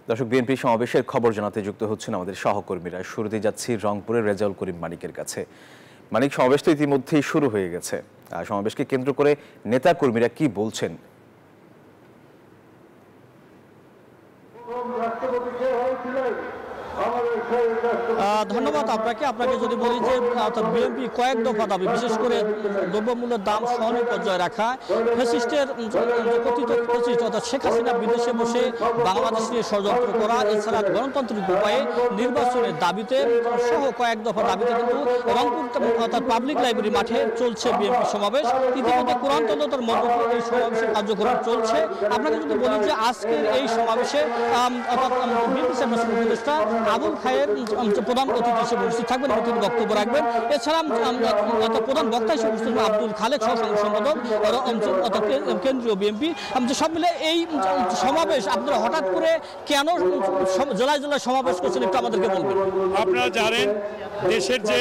দর্শক, বিএনপি সমাবেশের খবর জানাতে যুক্ত হচ্ছেন আমাদের সহকর্মীরা। শুরুতে যাচ্ছি রংপুরের রেজাউল করিম মানিকের কাছে। মানিক, সমাবেশ তো ইতিমধ্যেই শুরু হয়ে গেছে, আর সমাবেশকে কেন্দ্র করে নেতা কর্মীরা কি বলছেন? ধন্যবাদ আপনাকে যদি বলি যে বিএনপি কয়েক দফা দাবি, বিশেষ করে দ্রব্যমূল্যের দাম সহনীয় পর্যায়ে রাখা, ফ্যাসিস্টের কথিত ফ্যাসিস্ট অর্থাৎ শেখ হাসিনা বিদেশে বসে বাংলাদেশ নিয়ে ষড়যন্ত্র করা, এছাড়া গণতান্ত্রিক উপায়ে নির্বাচনের দাবিতে সহ কয়েক দফা দাবিতে কিন্তু রংপুর অর্থাৎ পাবলিক লাইব্রেরি মাঠে চলছে বিএনপি সমাবেশ। ইতিমধ্যে কোরআন তদন্তের মধ্যে এই সমাবেশের কার্যক্রম চলছে। আপনাকে যদি বলি যে আজকের এই সমাবেশে অর্থাৎ বিএনপি চেয়ারপারসন উপদেষ্টা আবুল খায়ের প্রধান অতিথি হিসেবে উপস্থিত থাকবেন এবং তিনি বক্তব্য রাখবেন। এছাড়া প্রধান বক্তা হিসেবে উপস্থিত আব্দুল খালেক সহ সম্পাদক অর্থাৎ কেন্দ্রীয় বিএনপি। সব মিলে এই সমাবেশ আপনারা হঠাৎ করে কেন জেলায় জেলায় সমাবেশ করছেন একটু আমাদেরকে বলবেন। আপনারা জানেন দেশের যে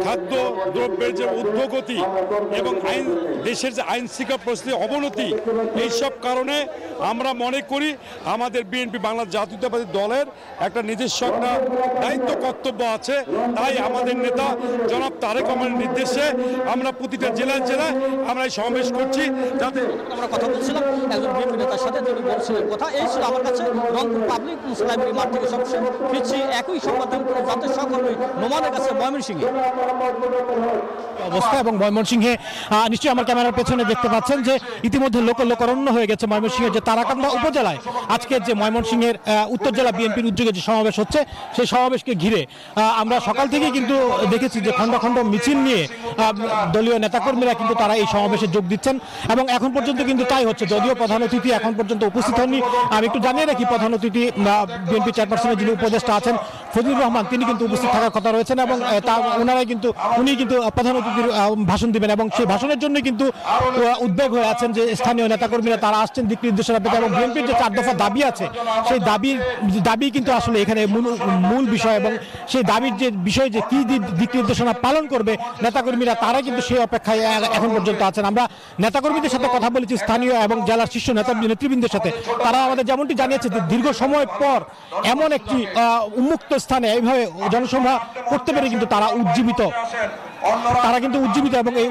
খাদ্য দ্রব্যের যে ঊর্ধ্বগতি এবং দেশের যে আইন শৃঙ্খলা পরিস্থিতির অবনতি, এইসব কারণে আমরা মনে করি আমাদের বিএনপি বাংলা জাতীয়তাবাদী দলের একটা নিজস্ব একটা দায়িত্ব কর্তব্য আছে। তাই আমাদের নেতা জনাব তারেক রহমানের নির্দেশে আমরা প্রতিটা জেলায় জেলায় আমরা এই সমাবেশ করছি। যাতে আমরা কথা বলছিলাম একজন বিএনপি নেতার সাথে, তিনি বলছিলেন কথা এই ছিল আমার কাছে রংপুর পাবলিক লাইব্রেরি মাঠ থেকে সবশেষ ফিরছি একই সংবাদ জাতীয় সহকর্মী নোমানের কাছে ময়মনসিংহে অবস্থা। এবং ময়মনসিংহে নিশ্চয়ই আমার ক্যামেরার পেছনে দেখতে পাচ্ছেন যে ইতিমধ্যে লোকারণ্য হয়ে গেছে ময়মনসিংহের যে তারাকান্দা উপজেলায় আজকের যে ময়মনসিংহের উত্তর জেলা বিএনপির উদ্যোগে যে সমাবেশ হচ্ছে, সেই সমাবেশকে ঘিরে আমরা সকাল থেকে কিন্তু দেখেছি যে খণ্ড খণ্ড মিছিল নিয়ে দলীয় নেতাকর্মীরা কিন্তু তারা এই সমাবেশে যোগ দিচ্ছেন এবং এখন পর্যন্ত কিন্তু তাই হচ্ছে। যদিও প্রধান অতিথি এখন পর্যন্ত উপস্থিত হননি, আমি একটু জানিয়ে রাখি প্রধান অতিথি বিএনপি চেয়ারপারসনের যিনি উপদেষ্টা আছেন ফজলুর রহমান, তিনি কিন্তু উপস্থিত থাকার কথা রয়েছেন এবং উনি কিন্তু প্রধান অতিথির ভাষণ দিবেন এবং সেই ভাষণের জন্য কিন্তু উদ্বেগ হয়ে আছেন যে স্থানীয় নেতাকর্মীরা তারা আসছেন দিক নির্দেশনা পেতে। এবং বিএনপির যে 4 দফা দাবি আছে, সেই দাবি কিন্তু আসলে এখানে মূল বিষয় এবং সেই দাবির যে বিষয় যে কি দিক নির্দেশনা পালন করবে নেতাকর্মীরা, তারা কিন্তু সেই অপেক্ষায় এখন পর্যন্ত আছেন। আমরা নেতাকর্মীদের সাথে কথা বলেছি, স্থানীয় এবং জেলার শীর্ষ নেতৃবৃন্দের সাথে। তারা আমাদের যেমনটি জানিয়েছে যে দীর্ঘ সময় পর এমন একটি উন্মুক্ত স্থানে এইভাবে জনসভা করতে পেরে কিন্তু তারা উজ্জীবিত এবং এই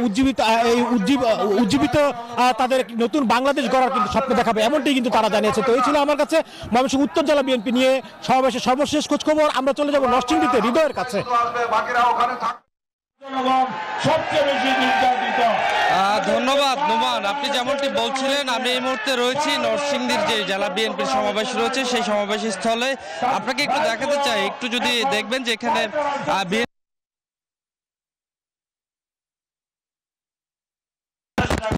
উজ্জীবিত তাদের নতুন বাংলাদেশ গড়ার কিন্তু স্বপ্ন দেখাবে, এমনটি কিন্তু তারা জানিয়েছে। তো এই ছিল আমার কাছে ময়মনসিংহ উত্তর জেলা বিএনপি নিয়ে সমাবেশের সর্বশেষ খোঁজখবর। আমরা চলে যাব নরসিংদীতে হৃদয়ের কাছে। ধন্যবাদ নোমান। আপনি যেমনটি বলছিলেন, আমি এই মুহূর্তে রয়েছি নরসিংদীর যে জেলা বিএনপির সমাবেশ রয়েছে সেই সমাবেশ স্থলে। আপনাকে একটু দেখাতে চাই, একটু যদি দেখবেন যে এখানে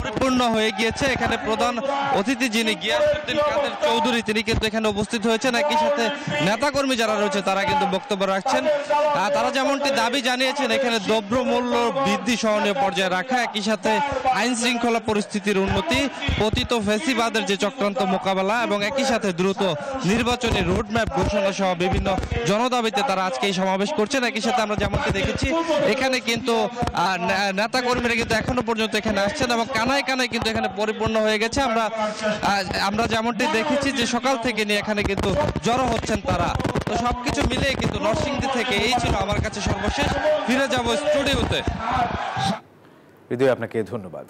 পরিপূর্ণ হয়ে গিয়েছে। এখানে প্রধান অতিথি যিনি গিয়াসউদ্দিন কাদের চৌধুরী, তিনি কিন্তু এখানে উপস্থিত হয়েছেন। একই সাথে নেতাকর্মী যারা রয়েছে তারা কিন্তু বক্তব্য রাখছেন। তারা যেমনটি দাবি জানিয়েছেন এখানে দ্রব্যমূল্য বৃদ্ধি সহনীয় পর্যায়ে রাখা, একই সাথে আইন শৃঙ্খলা পরিস্থিতির উন্নতি, পতিত ফ্যাসিবাদের যে চক্রান্ত মোকাবেলা এবং একই সাথে দ্রুত নির্বাচনী রোডম্যাপ ঘোষণা সহ বিভিন্ন জনদাবিতে তারা আজকে এই সমাবেশ করছেন। একই সাথে আমরা যেমনটি দেখেছি এখানে কিন্তু নেতাকর্মীরা কিন্তু এখনো পর্যন্ত এখানে আসছেন এবং কানায় কানায় কিন্তু এখানে পরিপূর্ণ হয়ে গেছে। আমরা যেমনটি দেখেছি যে সকাল থেকে নিয়ে এখানে কিন্তু জড়ো হচ্ছেন তারা। তো সবকিছু মিলে কিন্তু নরসিংদী থেকে এই ছিল আমার কাছে সর্বশেষ। ফিরে যাব স্টুডিওতে। হৃদয়, আপনাকে ধন্যবাদ।